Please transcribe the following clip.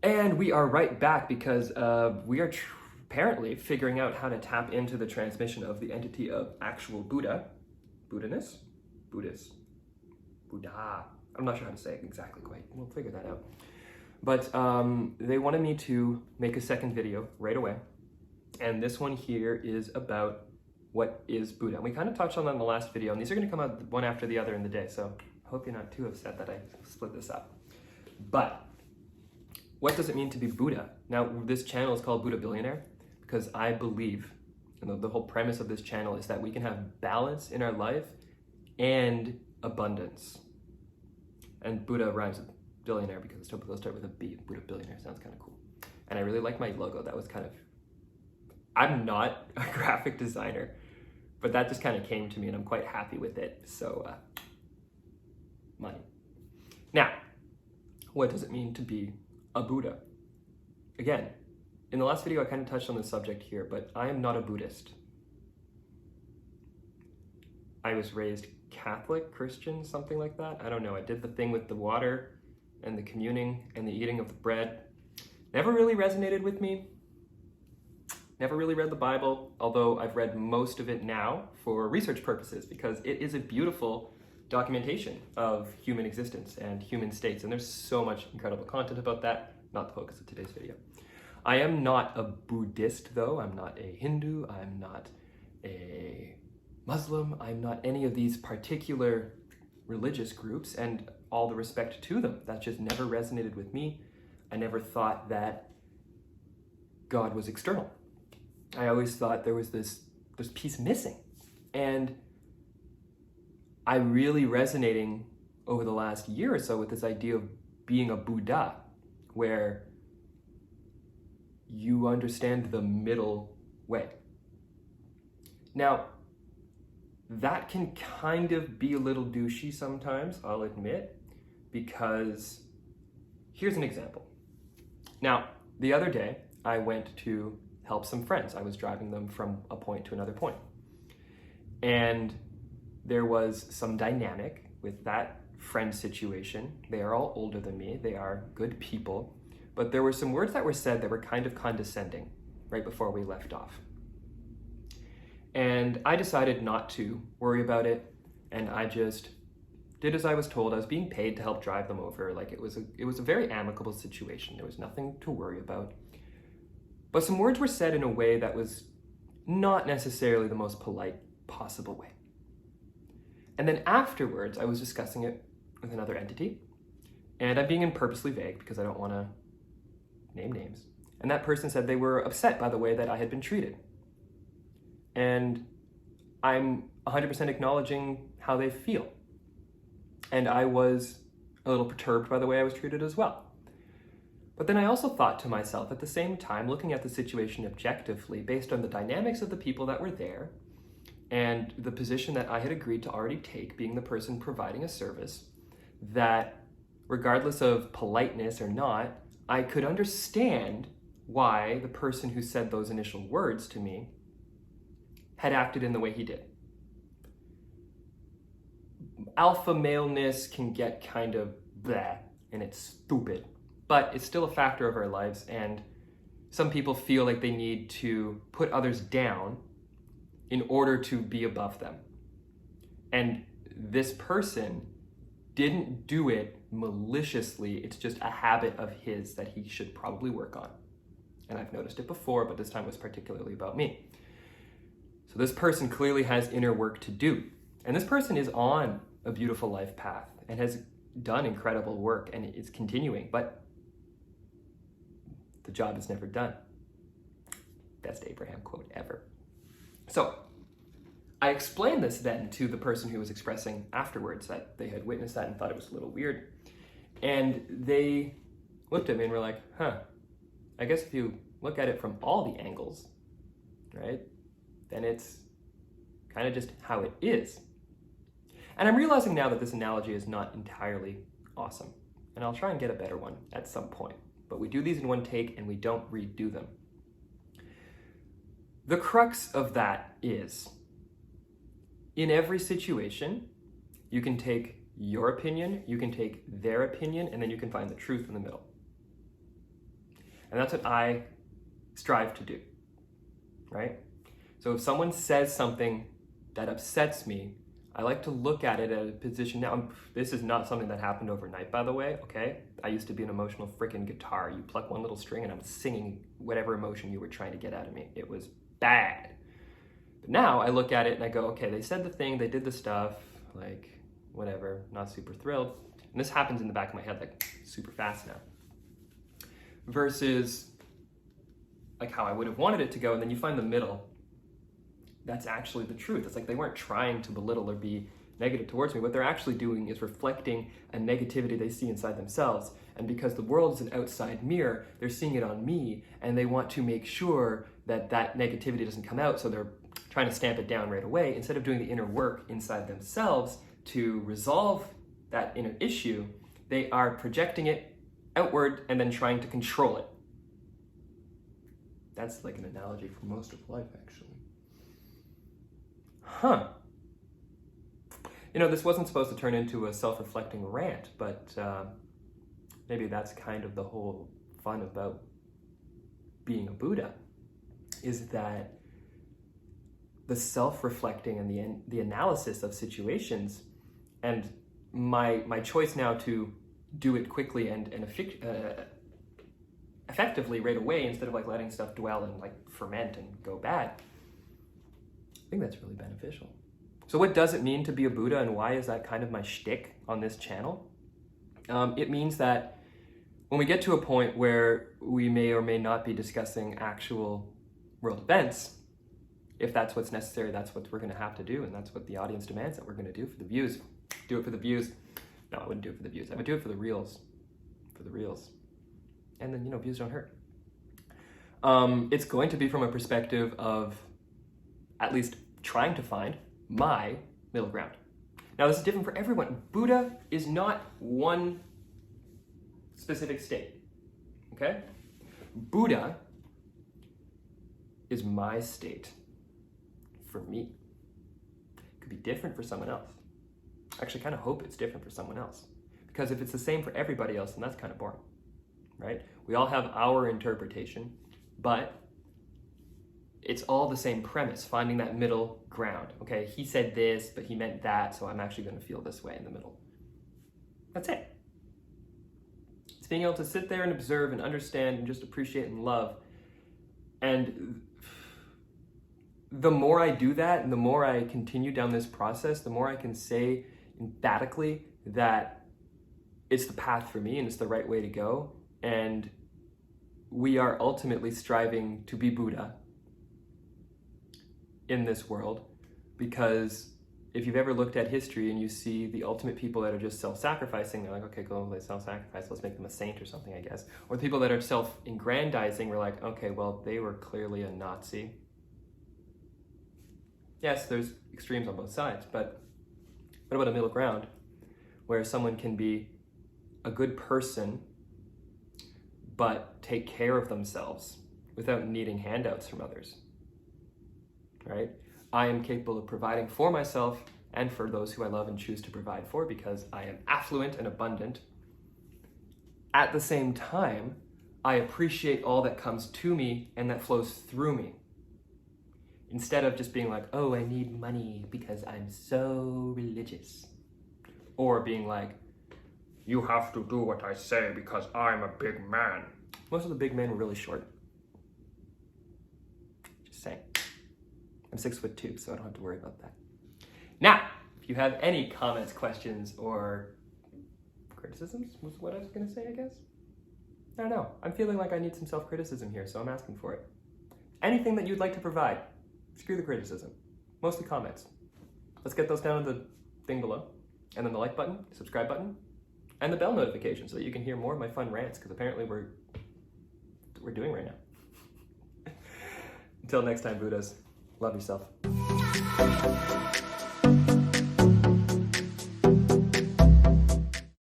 And we are right back because we are apparently figuring out how to tap into the transmission of the entity of actual Buddha. Buddha. I'm not sure how to say it exactly quite. We'll figure that out. But they wanted me to make a second video right away. And this one here is about what is Buddha. And we kind of touched on that in the last video, and these are going to come out one after the other in the day. So I hope you're not too upset that I split this up. But what does it mean to be Buddha? Now, this channel is called Buddha Billionaire because I believe, and the whole premise of this channel is that we can have balance in our life and abundance. And Buddha rhymes with billionaire because those start with a B. Buddha Billionaire sounds kind of cool. And I really like my logo. That was kind of, I'm not a graphic designer, but that just kind of came to me and I'm quite happy with it. So, money. Now, what does it mean to be a Buddha? Again, in the last video I kind of touched on the subject here, but I am not a Buddhist. I was raised Catholic, Christian, something like that. I don't know. I did the thing with the water and the communing and the eating of the bread. Never really resonated with me. Never really read the Bible, although I've read most of it now for research purposes because it is a beautiful documentation of human existence and human states. And there's so much incredible content about that, not the focus of today's video. I am not a Buddhist though. I'm not a Hindu. I'm not a Muslim. I'm not any of these particular religious groups, and all the respect to them. That just never resonated with me. I never thought that God was external. I always thought there was this piece missing. And I really resonating over the last year or so with this idea of being a Buddha, where you understand the middle way. Now, that can kind of be a little douchey sometimes, I'll admit, because here's an example. Now, the other day, I went to help some friends. I was driving them from a point to another point. And there was some dynamic with that friend situation. They are all older than me. They are good people. But there were some words that were said that were kind of condescending right before we left off. And I decided not to worry about it, and I just did as I was told. I was being paid to help drive them over. Like it was a very amicable situation. There was nothing to worry about. But some words were said in a way that was not necessarily the most polite possible way. And then afterwards, I was discussing it with another entity, and I'm being purposely vague because I don't want to name names. And that person said they were upset by the way that I had been treated. And I'm 100% acknowledging how they feel. And I was a little perturbed by the way I was treated as well. But then I also thought to myself at the same time, looking at the situation objectively, based on the dynamics of the people that were there, and the position that I had agreed to already take, being the person providing a service, that regardless of politeness or not, I could understand why the person who said those initial words to me had acted in the way he did. Alpha maleness can get kind of bleh, and it's stupid, but it's still a factor of our lives, and some people feel like they need to put others down in order to be above them. And this person didn't do it maliciously. It's just a habit of his that he should probably work on. And I've noticed it before, but this time was particularly about me. So this person clearly has inner work to do. And this person is on a beautiful life path and has done incredible work and is continuing, but the job is never done. Best Abraham quote ever. So I explained this then to the person who was expressing afterwards that they had witnessed that and thought it was a little weird. And they looked at me and were like, I guess if you look at it from all the angles, right, then it's kind of just how it is. And I'm realizing now that this analogy is not entirely awesome. And I'll try and get a better one at some point. But we do these in one take and we don't redo them. The crux of that is, in every situation, You can take your opinion, you can take their opinion, and then you can find the truth in the middle. And that's what I strive to do, right? So if someone says something that upsets me, I like to look at it at a position. Now, this is not something that happened overnight, by the way, okay? I used to be an emotional freaking guitar. You pluck one little string and I'm singing whatever emotion you were trying to get out of me. It was bad. But now I look at it and I go, okay, they said the thing, they did the stuff, like, whatever, not super thrilled. And this happens in the back of my head, like, super fast now. Versus, like, how I would have wanted it to go, and then you find the middle. That's actually the truth. It's like they weren't trying to belittle or be negative towards me. What they're actually doing is reflecting a negativity they see inside themselves. And because the world is an outside mirror, they're seeing it on me, and they want to make sure that that negativity doesn't come out, so they're trying to stamp it down right away. Instead of doing the inner work inside themselves to resolve that inner issue, they are projecting it outward and then trying to control it. That's like an analogy for most of life, actually. Huh. You know, this wasn't supposed to turn into a self-reflecting rant, but maybe that's kind of the whole fun about being a Buddha, is that the self-reflecting and the analysis of situations, and my choice now to do it quickly and effectively right away, instead of like letting stuff dwell and like ferment and go bad. I think that's really beneficial. So what does it mean to be a Buddha, and why is that kind of my shtick on this channel? It means that when we get to a point where we may or may not be discussing actual world events, if that's what's necessary, that's what we're going to have to do, and that's what the audience demands that we're going to do for the views. Do it for the views. No, I wouldn't do it for the views. I would do it for the reels. For the reels. And then, views don't hurt. It's going to be from a perspective of at least trying to find my middle ground. Now, this is different for everyone. Buddha is not one specific state, okay? Buddha is my state for me. It could be different for someone else. I actually kind of hope it's different for someone else, because if it's the same for everybody else, then that's kind of boring, right? We all have our interpretation, but it's all the same premise, finding that middle ground. Okay, he said this, but he meant that, so I'm actually going to feel this way in the middle. That's it. It's being able to sit there and observe and understand and just appreciate and love. And the more I do that, and the more I continue down this process, the more I can say emphatically that it's the path for me and it's the right way to go. And we are ultimately striving to be Buddha in this world, because if you've ever looked at history and you see the ultimate people that are just self-sacrificing, they're like, okay, cool, they self-sacrifice, let's make them a saint or something, I guess. Or the people that are self-aggrandizing, we're like, okay, well, they were clearly a Nazi. Yes, there's extremes on both sides, but what about a middle ground where someone can be a good person but take care of themselves without needing handouts from others? Right? I am capable of providing for myself and for those who I love and choose to provide for, because I am affluent and abundant. At the same time, I appreciate all that comes to me and that flows through me. Instead of just being like, oh, I need money because I'm so religious. Or being like, you have to do what I say because I'm a big man. Most of the big men were really short. Just saying. I'm 6'2", so I don't have to worry about that. Now, if you have any comments, questions, or criticisms, was what I was going to say, I guess? I don't know. I'm feeling like I need some self-criticism here, so I'm asking for it. Anything that you'd like to provide, screw the criticism. Mostly comments. Let's get those down in the thing below. And then the like button, subscribe button, and the bell notification so that you can hear more of my fun rants, because apparently we're doing right now. Until next time, Buddhas. Love yourself.